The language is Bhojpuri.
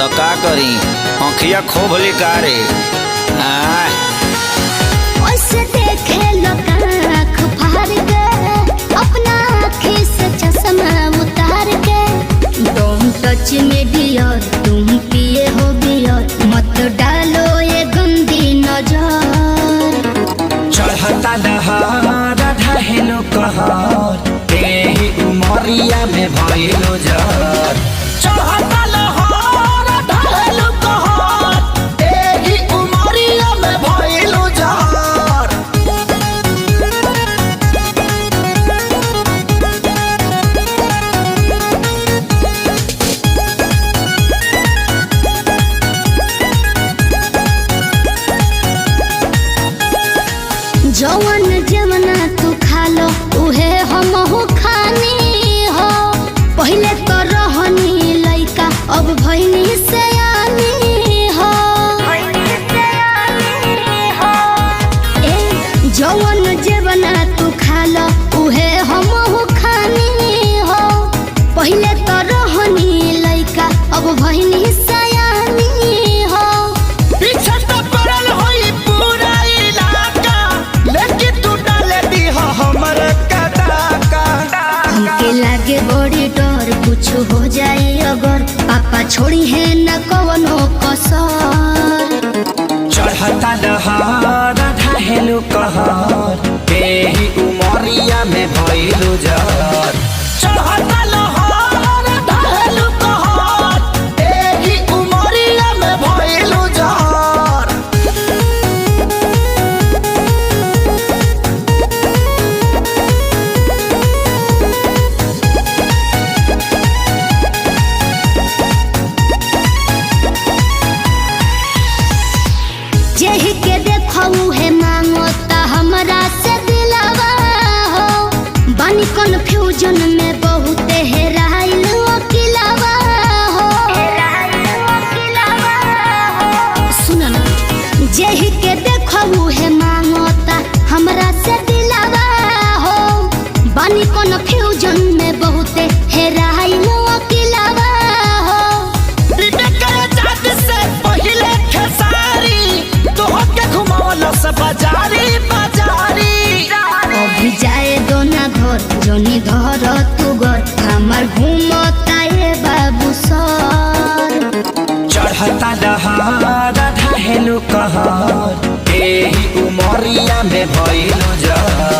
तो का करी आँखिया खोभली कारे ओसे देखे लोग आँख फाड़ के अपना आँखी से चश्मा उतार के तुम टच में डियर तुम पिए हो बियर मत डालो ये गंदी नजर चढ़ता दहार ढहेलो कहर तेही उमरिया में भइलो जर चढ़ता लहर ढहेलो कहर तेही उमरिया में भइलो जर जवन जमना तू खा लो उहे हमहू खानी हो पहले तो रहनी लइका अब भइनी सयानी हो ए जवन जमना तू खा लो उहे हमहू खानी हो पहले तो रहनी लइका अब भइनी सयानी हो पीछे तो पड़ल होई पूरा इलाका लेकिन तू डाले दी हो हमर कटाका हमके लागे बड़ी डर कुछ हो जाए अगर पापा छोड़ी है न कवनो कसर चढ़ता दहार ढहेलो कहर तेही उमरिया में भइलो जर चढ़ता लहर ढहेलो कहर तेही उमरिया में भइलो जर जेहि के देखऊ है मांगो ता हमरा से दिलावा हो बानी कन्फ्यूजन में बहुत हेराइल अकेलावा हो सुन ना जेहि के देखऊ है मांगो ता हमरा से दिलावा हो बानी कन्फ्यूजन में बहुत हेराइल अकेलावा हो अभी जाए दो ना घर जोनी धर तू घर हमार घूमता ये बाबू सर चढ़ता दहार ढहेलो कहर तेही उमरिया में भइलो जर